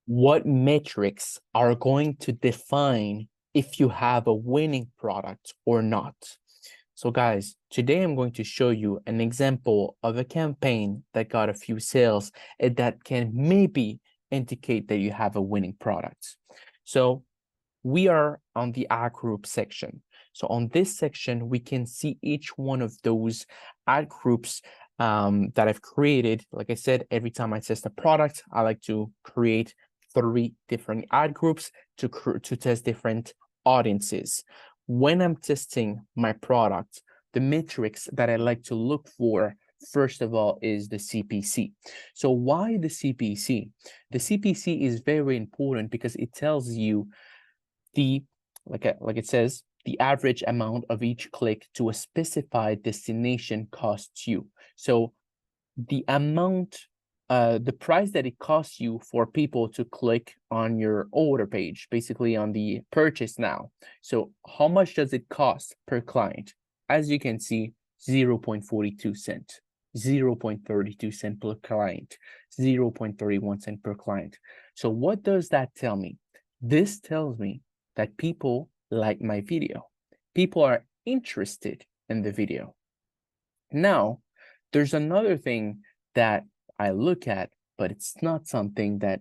What metrics are going to define if you have a winning product or not? So guys, today I'm going to show you an example of a campaign that got a few sales and that can maybe indicate that you have a winning product. So we are on the ad group section. So on this section, we can see each one of those ad groups that I've created. Like I said, every time I test a product, I like to create 3 different ad groups to test different audiences. When I'm testing my product, the metrics that I like to look for, first of all, is the CPC. So why the CPC? The CPC is very important because it tells you like it says, the average amount of each click to a specified destination costs you. So the amount, the price that it costs you for people to click on your order page, basically on the purchase now. So how much does it cost per client? As you can see, 0.42 cent, 0.32 cent per client, 0.31 cent per client. So what does that tell me? This tells me that people like my video. People are interested in the video. Now, there's another thing that I look at, but it's not something that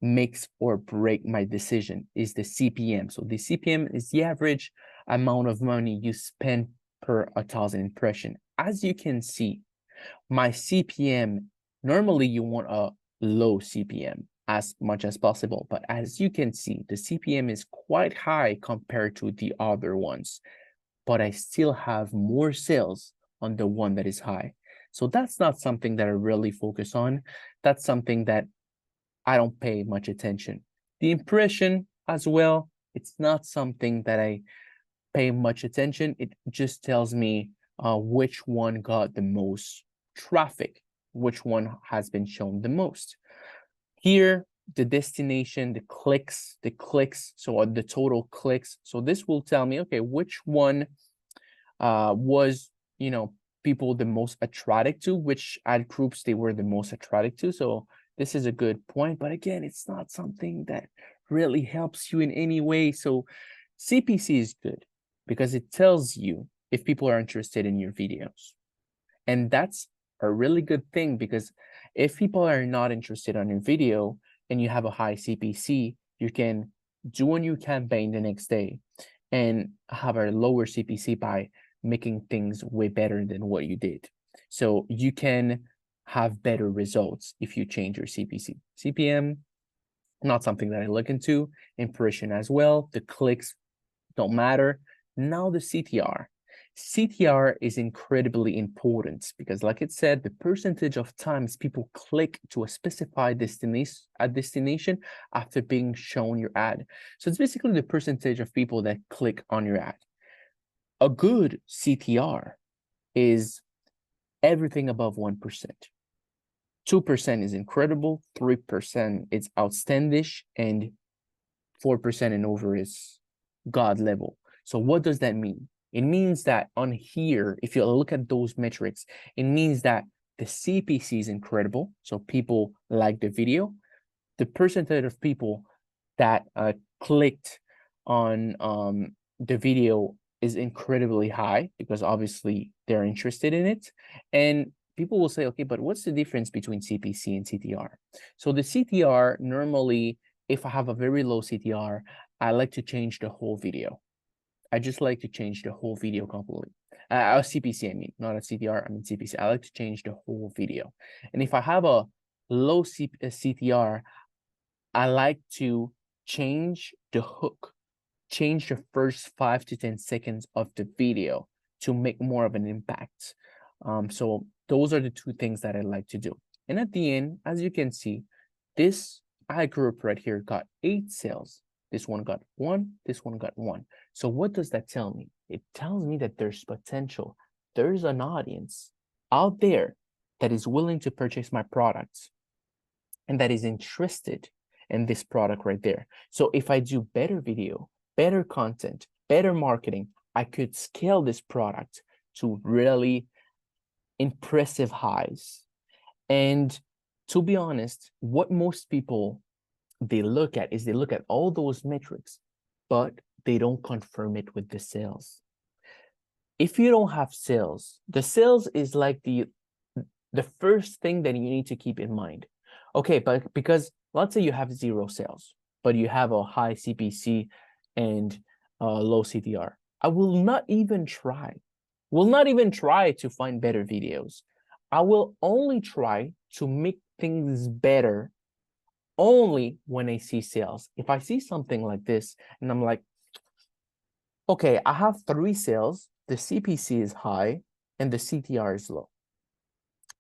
makes or break my decision, is the CPM. So the CPM is the average amount of money you spend per 1,000 impression. As you can see, my CPM, normally you want a low CPM as much as possible, but as you can see, the CPM is quite high compared to the other ones, but I still have more sales on the one that is high. So that's not something that I really focus on. That's something that I don't pay much attention. The impression as well, it's not something that I pay much attention. It just tells me which one got the most traffic, which one has been shown the most. Here, the destination, the clicks, so the total clicks. So this will tell me, okay, which one was, people the most attracted to, which ad groups they were the most attracted to. So this is a good point, but again, it's not something that really helps you in any way. So CPC is good because it tells you if people are interested in your videos. And that's a really good thing, because if people are not interested on your video and you have a high CPC, you can do a new campaign the next day and have a lower CPC by making things way better than what you did. So you can have better results if you change your CPC. CPM, not something that I look into. Impression as well. The clicks don't matter. Now the CTR. CTR is incredibly important because, like it said, the percentage of times people click to a specified destination after being shown your ad. So it's basically the percentage of people that click on your ad. A good CTR is everything above 1%. 2% is incredible, 3% is outstandish, and 4% and over is God level. So what does that mean? It means that on here, if you look at those metrics, it means that the CPC is incredible. So people like the video. The percentage of people that clicked on the video is incredibly high because obviously they're interested in it. And people will say, okay, but what's the difference between CPC and CTR? So the CTR, normally, if I have a very low CTR, I like to change the whole video. I just like to change the whole video completely. CPC, I mean, not a CTR, I mean CPC. I like to change the whole video. And if I have a low CTR, I like to change the hook, change the first 5 to 10 seconds of the video to make more of an impact. So those are the 2 things that I like to do. And at the end, as you can see, this ad group right here got 8 sales. This one got 1, this one got 1. So what does that tell me? It tells me that there's potential. There's an audience out there that is willing to purchase my products and that is interested in this product right there. So if I do better video, better content, better marketing, I could scale this product to really impressive highs. And to be honest, what most people they look at is they look at all those metrics, but they don't confirm it with the sales. If you don't have sales, the sales is like the first thing that you need to keep in mind. Okay, but because let's say you have 0 sales, but you have a high CPC and low CTR. I will not even try. Will not even try to find better videos. I will only try to make things better only when I see sales. If I see something like this and I'm like, okay, I have 3 sales, the CPC is high and the CTR is low.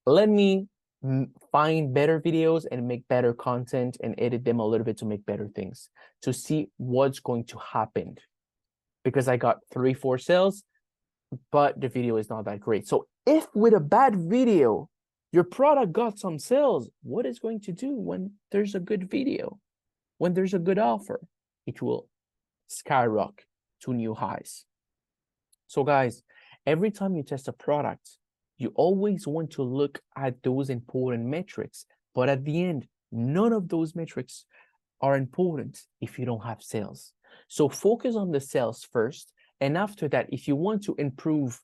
Let me find better videos and make better content and edit them a little bit to make better things to see what's going to happen. Because I got 3-4 sales, but the video is not that great. So if with a bad video, your product got some sales, what is going to do when there's a good video? When there's a good offer, it will skyrocket to new highs. So guys, every time you test a product, you always want to look at those important metrics. But at the end, none of those metrics are important if you don't have sales. So focus on the sales first. And after that, if you want to improve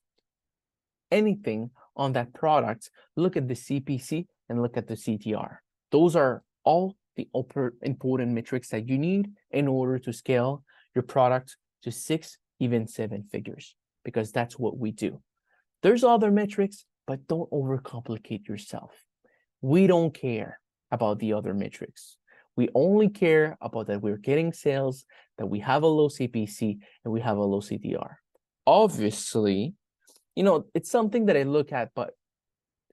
anything on that product, look at the CPC and look at the CTR. Those are all the important metrics that you need in order to scale your product to 6, even 7 figures, because that's what we do. There's other metrics, but don't overcomplicate yourself. We don't care about the other metrics. We only care about that we're getting sales, that we have a low CPC, and we have a low CTR. Obviously, you know, it's something that I look at, but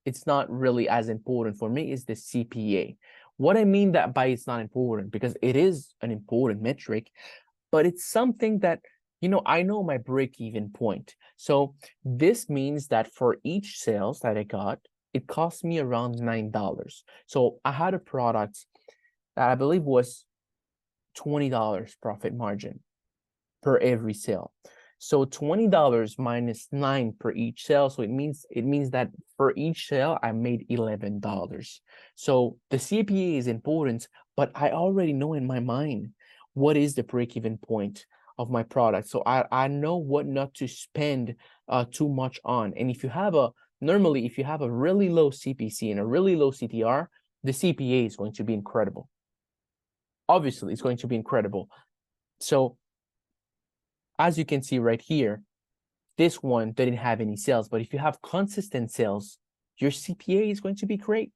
it's not really as important for me is the CPA. What I mean that by it's not important, because it is an important metric, but it's something that, you know, I know my break-even point. So this means that for each sales that I got, it cost me around $9. So I had a product that I believe was $20 profit margin per every sale. So $20 minus 9 per each sale. So it means that for each sale, I made $11. So the CPA is important, but I already know in my mind what is the break-even point of my product. So I know what not to spend too much on. And if you have normally, if you have a really low CPC and a really low CTR, the CPA is going to be incredible. Obviously, it's going to be incredible. So as you can see right here, this one didn't have any sales, but if you have consistent sales, your CPA is going to be great.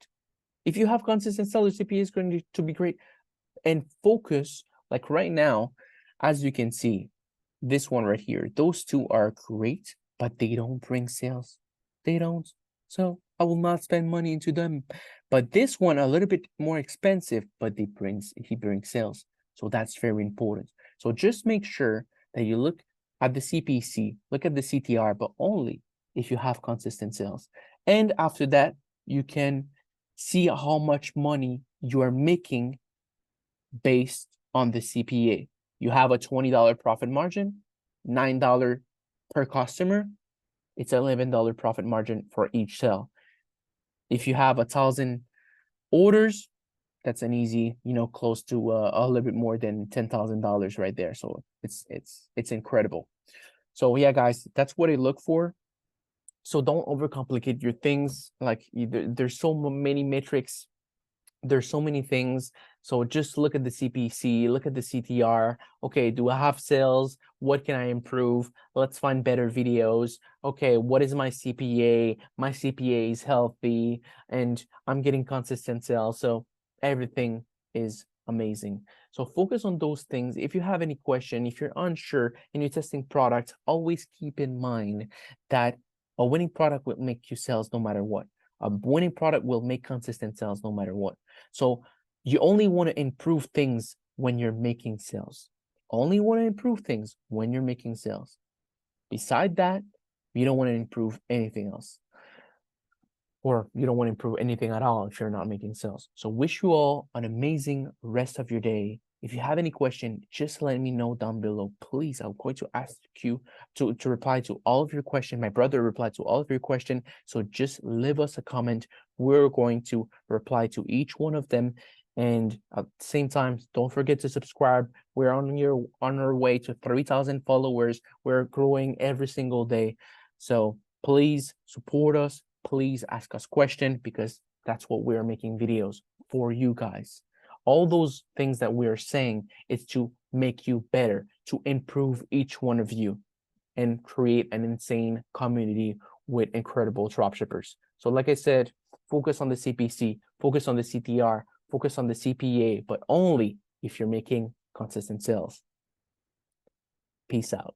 If you have consistent sales, your CPA is going to be great. And focus, like right now, as you can see, this one right here, those two are great, but they don't bring sales. They don't. So I will not spend money into them. But this one, a little bit more expensive, but he brings sales. So that's very important. So just make sure that you look at the CPC, look at the CTR, but only if you have consistent sales. And after that, you can see how much money you are making based on the CPA. You have a $20 profit margin, $9 per customer. It's $11 profit margin for each sale. If you have 1,000 orders, that's an easy, you know, close to a little bit more than $10,000 right there. So it's incredible. So yeah, guys, that's what I look for. So don't overcomplicate your things. Like there's so many metrics. There's so many things. So just look at the CPC, look at the CTR. Okay, do I have sales? What can I improve? Let's find better videos. Okay, what is my CPA? My CPA is healthy and I'm getting consistent sales. So everything is amazing. So focus on those things. If you have any question, if you're unsure and you're testing products, always keep in mind that a winning product will make you sales no matter what. A winning product will make consistent sales no matter what. So you only want to improve things when you're making sales. Only want to improve things when you're making sales. Beside that, you don't want to improve anything else. Or you don't want to improve anything at all if you're not making sales. So wish you all an amazing rest of your day. If you have any question, just let me know down below. Please, I'm going to ask you to reply to all of your questions. My brother replied to all of your questions. So just leave us a comment. We're going to reply to each one of them. And at the same time, don't forget to subscribe. We're on our way to 3,000 followers. We're growing every single day. So please support us. Please ask us questions, because that's what we're making videos for you guys. All those things that we're saying is to make you better, to improve each one of you, and create an insane community with incredible dropshippers. So like I said, focus on the CPC, focus on the CTR, focus on the CPA, but only if you're making consistent sales. Peace out.